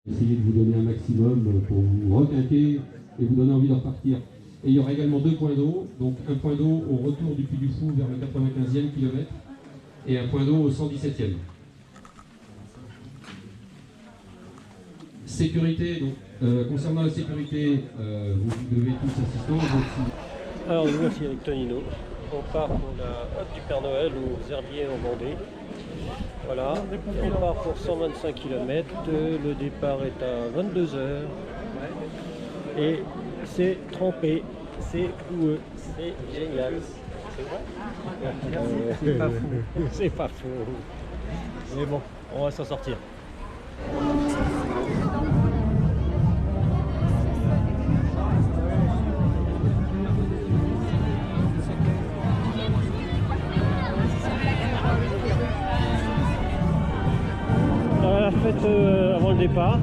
Essayer de vous donner un maximum pour vous requinquer et vous donner envie de repartir. Et il y aura également 2 points d'eau, donc un point d'eau au retour du Puy du Fou vers le 95e kilomètre et un point d'eau au 117e. Sécurité, donc, concernant la sécurité, vous devez tous assistants. Alors nous voici avec Tonino, on part pour la Haute du Père Noël aux Herbiers en Vendée. Voilà, on part pour 125 km, le départ est à 22 h et c'est trempé, c'est boueux, c'est génial. C'est vrai? C'est pas fou. C'est pas fou. Mais bon, on va s'en sortir. La fête avant le départ.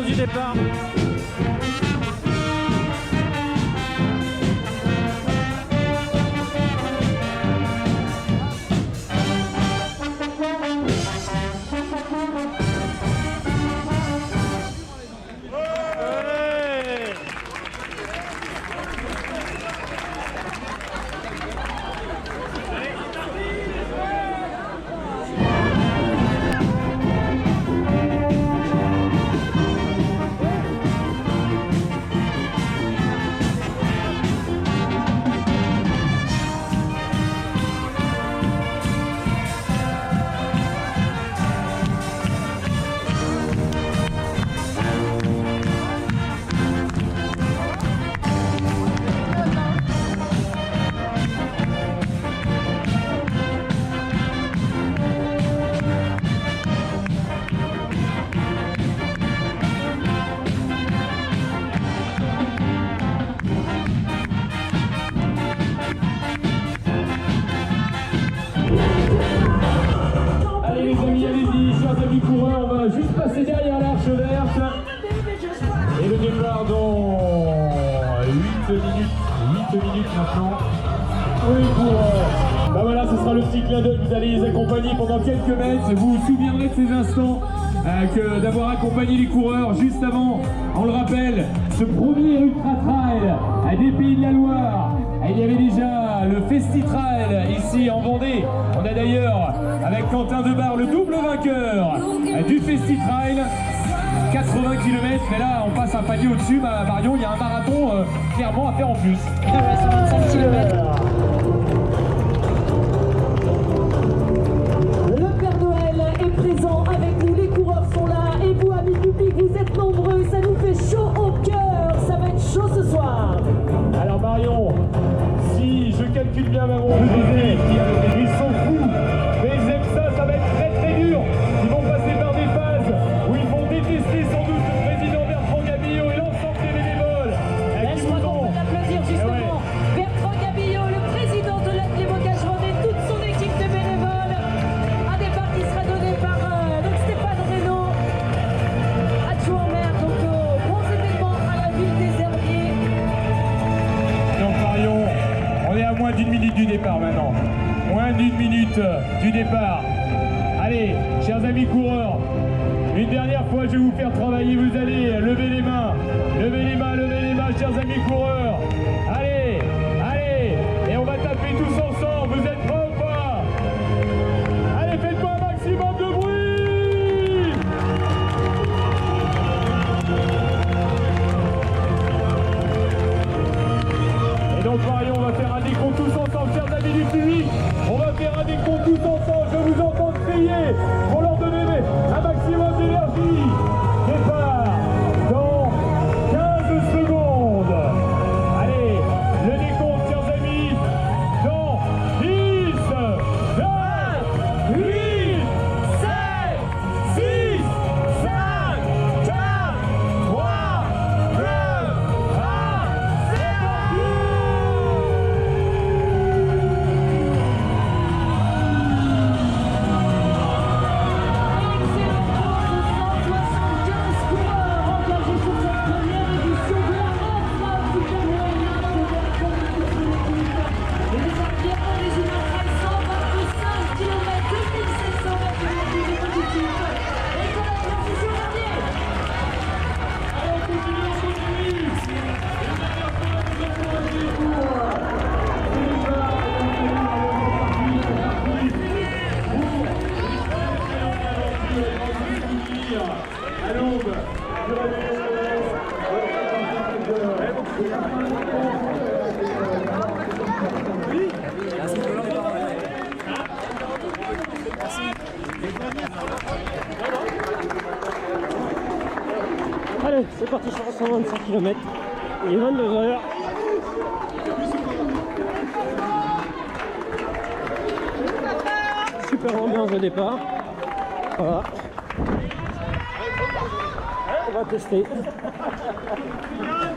Du départ. coureurs, on va juste passer derrière l'Arche Verte. Et le départ dans 8 minutes maintenant. Oui, pour bah voilà, ce sera le petit clin d'œil, vous allez les accompagner pendant quelques mètres. Vous vous souviendrez de ces instants que d'avoir accompagné les coureurs juste avant, on le rappelle, ce premier Ultra Trail des Pays de la Loire. Il y avait déjà le Festi Trail ici en Vendée. On a d'ailleurs avec Quentin Debar le double vainqueur du Festi Trail. 80 km, mais là on passe un palier au-dessus, Marion, il y a un marathon clairement à faire en plus. 25 km. Le Père Noël est présent avec nous, les coureurs sont là et vous, amis publics, vous êtes nombreux, ça nous fait chaud au cœur, ça va être chaud ce soir. Alors Marion, si je calcule bien ma montre, ils sont fous, mais ils aiment ça, ça va être très très dur. Ils vont passer par des phases où ils vont détester sans doute le président Bertrand Gabillot et l'ensemble des bénévoles. Je crois qu'on peut l'applaudir justement. Bertrand Gabillot, le président de l'Athlé Bocage Vendée, toute son équipe de bénévoles. Un départ qui sera donné par donc Stéphane Reynaud, adjoint maire donc au grand événement à la ville des Herbiers. Donc Marion, on est à moins d'une minute du départ maintenant. Moins d'une minute du départ. Allez, chers amis coureurs, une dernière fois je vais vous faire travailler, vous allez lever les mains, chers amis coureurs. Allez, allez, et on va taper tous ensemble, vous êtes prêts ou pas? Allez, faites-moi un maximum de bruit! Et donc Marion, on va faire un décompte tous ensemble, chers amis du public. On va faire un décompte tous ensemble, je vous entends crier pour leur donner un maximum d'énergie. Départ dans 15 secondes. Allez, le à l'aube du réveillon Allez, c'est parti sur 125 km. Il est 22 h. Super ambiance au départ. Voilà. On va tester.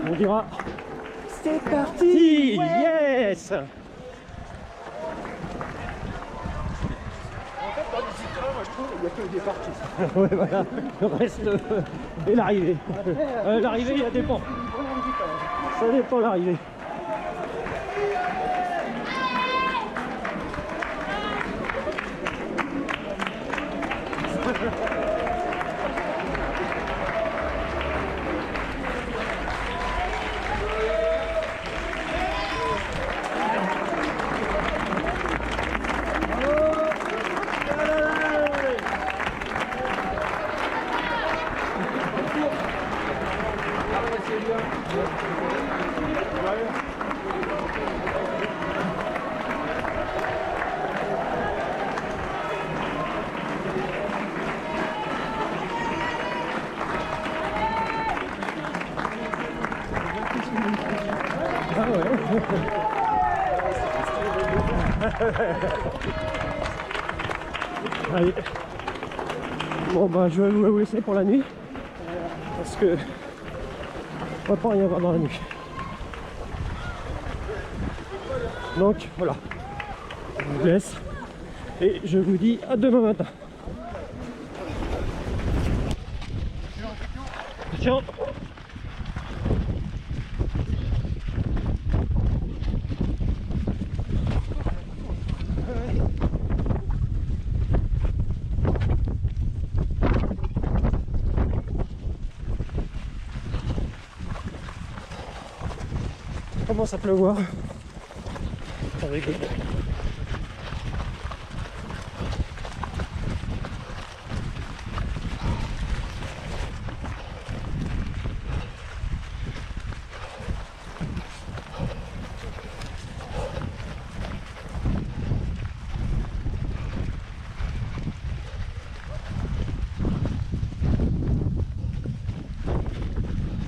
On dira. C'est parti! Yes! Ouais, voilà, le reste et l'arrivée. L'arrivée, il y a dépend. Ça dépend l'arrivée. Allez. Bon bah je vais vous laisser pour la nuit parce que on va pas rien voir dans la nuit. Donc voilà, je vous laisse et je vous dis à demain matin. Ciao. Commence à pleuvoir. Ça rigole.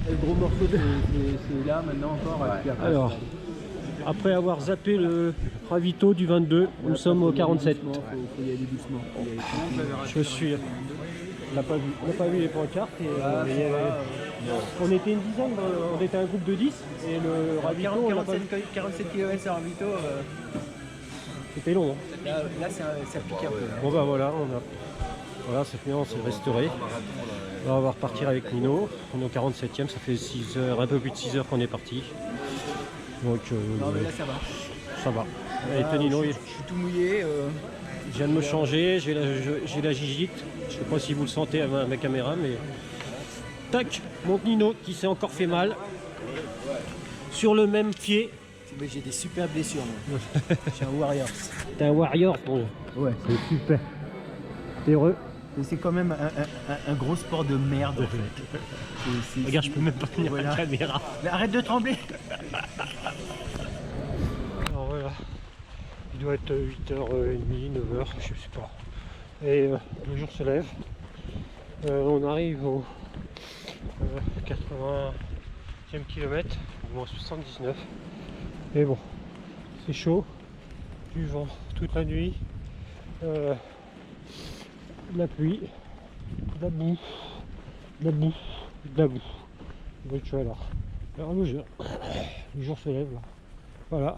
Le gros morceau c'est là maintenant encore. Ouais. Puis après, Alors, après avoir zappé le ravito du 22, nous sommes au 47. Faut y aller doucement. Je suis. On n'a pas vu les pancartes. Et, on était une dizaine, on était un groupe de 10 et le ravito. 47 km sur ravito. C'était long. Hein. Là ça pique un peu. Bon bah voilà, voilà, c'est bien, on s'est restauré. On va repartir avec Nino. On est au 47e, ça fait 6 heures, un peu plus de 6 heures qu'on est parti. Donc non mais là ça va. Ça va. Et Tonino, je suis tout mouillé. Je viens de me changer, j'ai la gigite. Je sais pas si vous le sentez à ma caméra, mais tac, mon Nino qui s'est encore fait mal sur le même pied. Mais j'ai des super blessures. Je suis un warrior. T'es un warrior, ton. Ouais. C'est super. T'es heureux. C'est quand même un gros sport de merde en fait. Regarde, je peux même pas tenir la caméra. Mais arrête de trembler. Alors voilà, il doit être 8h30, 9h, je sais pas. Et le jour se lève. On arrive au 80e kilomètre, au moins 79. Et bon, c'est chaud, du vent toute la nuit, de la pluie, de la boue, de la boue, de la boue. Donc voilà. Alors le jour se lève là. Voilà.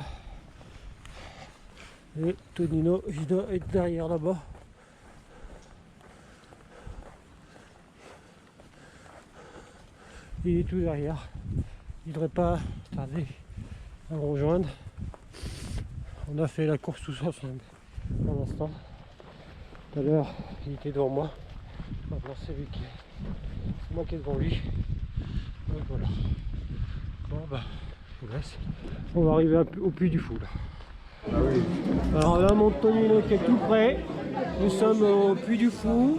Et Tonino, il doit être derrière là-bas. Il est tout derrière. Il ne devrait pas tarder à me rejoindre. On a fait la course tous ensemble pour l'instant. Tout à l'heure, il était devant moi. Maintenant, c'est moi qui est devant lui. Donc voilà. Bon bah, je vous laisse. On va arriver au Puy du Fou là. Ah oui. Alors là, mon Tonino qui est tout près. Nous sommes au Puy du Fou.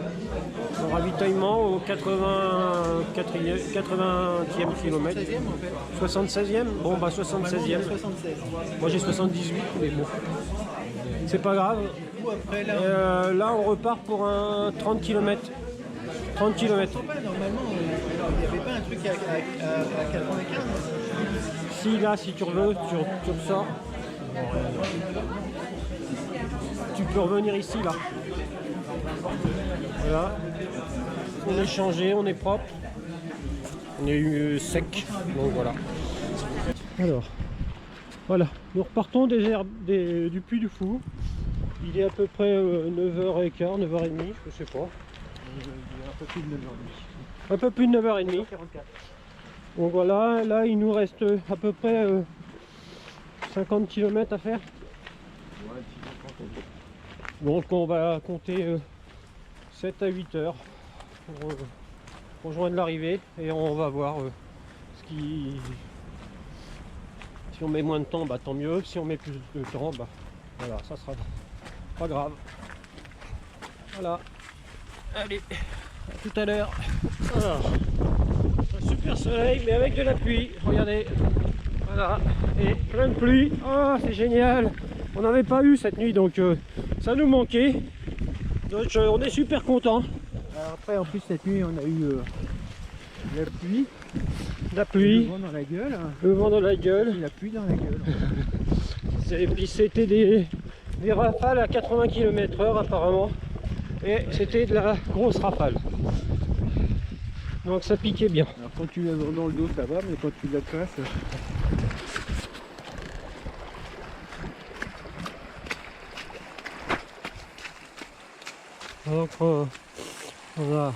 Le ravitaillement au 80e kilomètre. 76e. Bon bah 76e. Moi j'ai 78, mais bon. C'est pas grave. Là on repart pour un 30 km. 30 km. Normalement, il n'y avait pas un truc à 95. Si là, si tu veux, tu ressors. Tu peux revenir ici là. Voilà. On est changé, on est propre. On est sec. Donc voilà. Alors, voilà. Nous repartons du Puy du Fou. Il est à peu près 9h15, 9h30, je sais pas. Un peu plus de 9h30. Un peu plus de 9h30. Donc voilà, là il nous reste à peu près 50 km à faire. Donc on va compter 7 à 8 heures pour rejoindre l'arrivée et on va voir ce qui... Si on met moins de temps, bah tant mieux. Si on met plus de temps, bah voilà, ça sera pas grave. Voilà. Allez, à tout à l'heure. Alors, un super soleil, mais avec de la pluie. Regardez. Voilà. Et plein de pluie. Oh, c'est génial. On n'avait pas eu cette nuit, donc ça nous manquait. Donc on est super content. Alors après, en plus, cette nuit, on a eu la pluie. La pluie. Le vent dans la gueule. Le vent dans la gueule. Et la pluie dans la gueule. Et puis c'était des rafales à 80 km/h apparemment. Et c'était de la grosse rafale. Donc ça piquait bien. Alors quand tu l'as dans le dos, ça va, mais quand tu la casses... Donc on a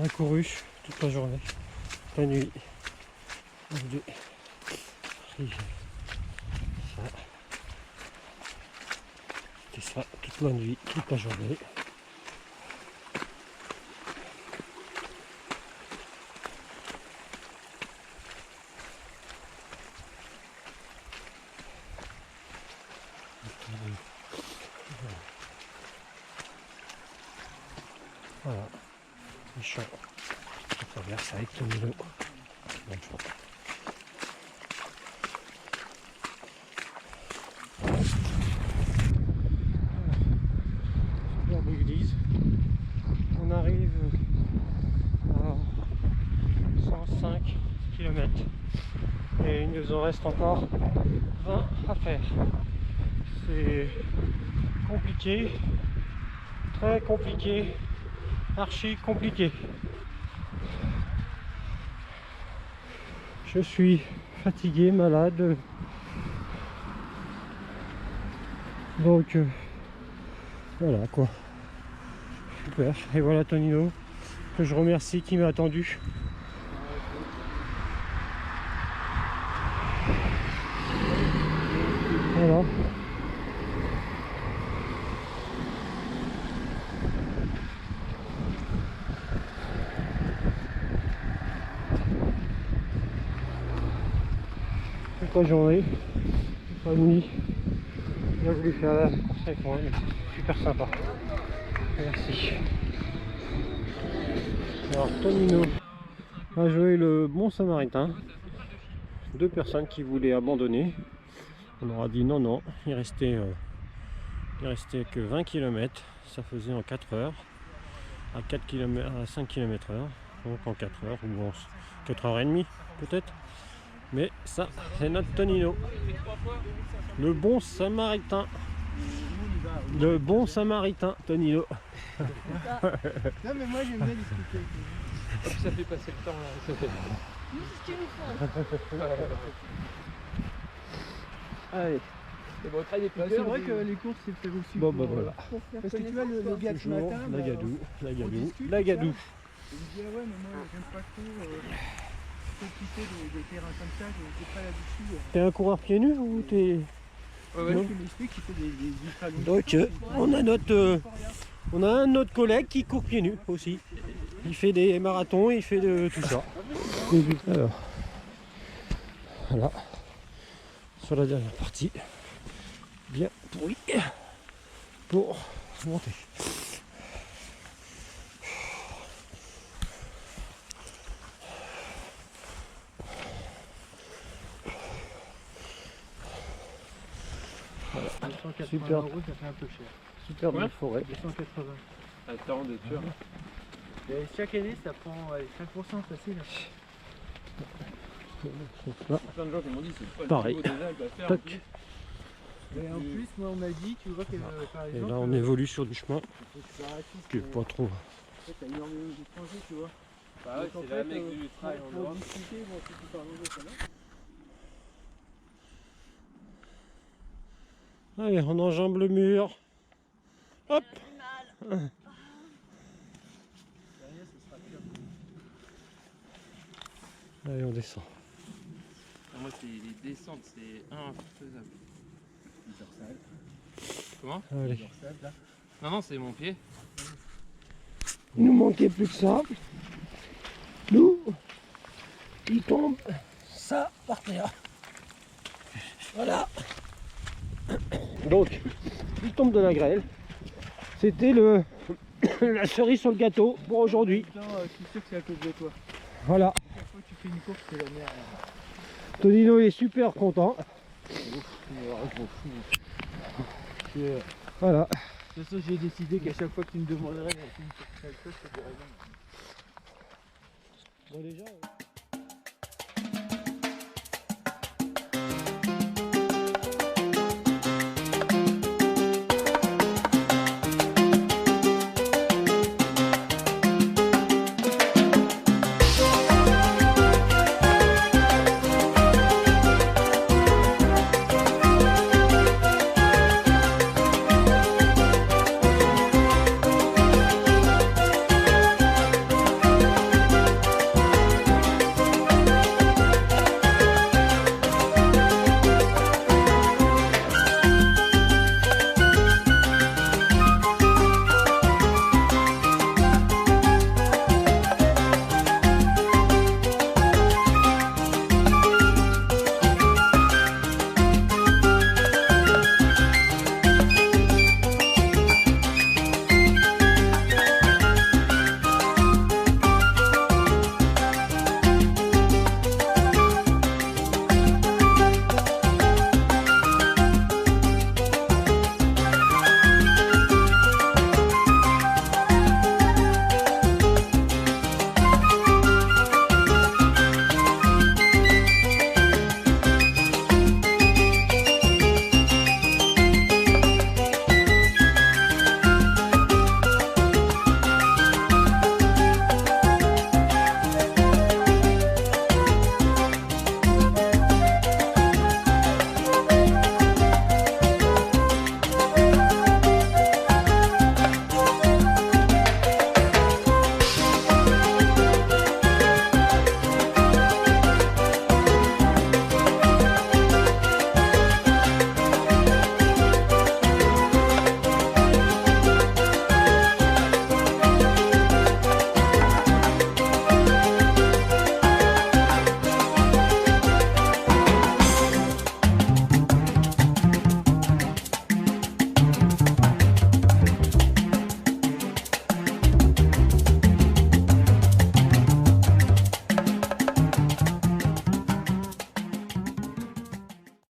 couru toute la journée, la nuit. C'était ça toute la nuit, toute la journée. Voilà, les champs qui traversent avec ton vélo. Bon choix. Superbe église. On arrive à 105 km et il nous en reste encore 20 à faire. C'est compliqué, très compliqué, archi compliqué. Je suis fatigué, malade. Donc voilà quoi. Super. Et voilà Tonino, que je remercie, qui m'a attendu. Voilà. Toute la journée, toute la nuit. Il a voulu faire la course avec moi, mais c'est super sympa. Merci. Alors Tonino a joué le bon samaritain. 2 personnes qui voulaient abandonner. On leur a dit non, non, il restait que 20 km, ça faisait en 4 heures, à 4 km, à 5 km/h, donc en 4 heures, ou en 4h30 peut-être. Mais ça, c'est notre Tonino. Le bon samaritain. Le bon samaritain, Tonino. Non mais moi j'aime bien discuter. Ça fait passer le temps là. Nous, c'est ce qu'il nous faut. Allez. C'est bon, très des C'est vrai que les courses c'est fait aussi. Bon bah voilà. Parce que tu vois le gars de ce Toujours matin. la gadou, la on gadou, discute, la gadou. Il me dit ah ouais mais moi j'aime pas trop s'occuper des terrains comme ça, j'ai pas l'habitude. T'es un coureur pieds nus ou t'es... Ouais, Non. tu m'expliques qu'il fait des ultra longues Donc on a un autre collègue qui court pieds nus aussi. Il fait des marathons, il fait de tout ça. Alors, voilà, sur la dernière partie, bien pourri. pour monter. Voilà. 280 Super. €, ça fait un peu cher. Super belle forêt. 280. Attends, de sûr. Et chaque année, ça prend 5% facile. Là, Plein de gens qui m'ont dit c'est pas pareil. le niveau des Alpes à faire. Tac. Et en plus, moi, on m'a dit, tu vois que par Et exemple. là on évolue sur du chemin qui est que pas trop. t'as énormément d'étrangers, tu vois. Bah ouais, Donc, en c'est fait, la mecque du trail en pour Europe. discuter, bon, si tu parles anglais, ça va. Allez, on enjambe le mur. Hop. Derrière, ce sera pire. Allez, on descend. Moi, c'est les descentes, c'est infaisable. Dorsal. Comment? Allez. Dorsal, là. Non, non, c'est mon pied. Il nous manquait plus que ça. Nous, il tombe ça par terre. Voilà. Donc, il tombe de la grêle. C'était la cerise sur le gâteau pour aujourd'hui. Putain, je suis sûr que c'est à cause de toi. Voilà. Chaque fois que tu fais une course, c'est la merde. Tonino est super content. Voilà. De toute façon, j'ai décidé qu'à chaque fois que tu me demanderais, une course avec toi, je te dirais non. Bon déjà.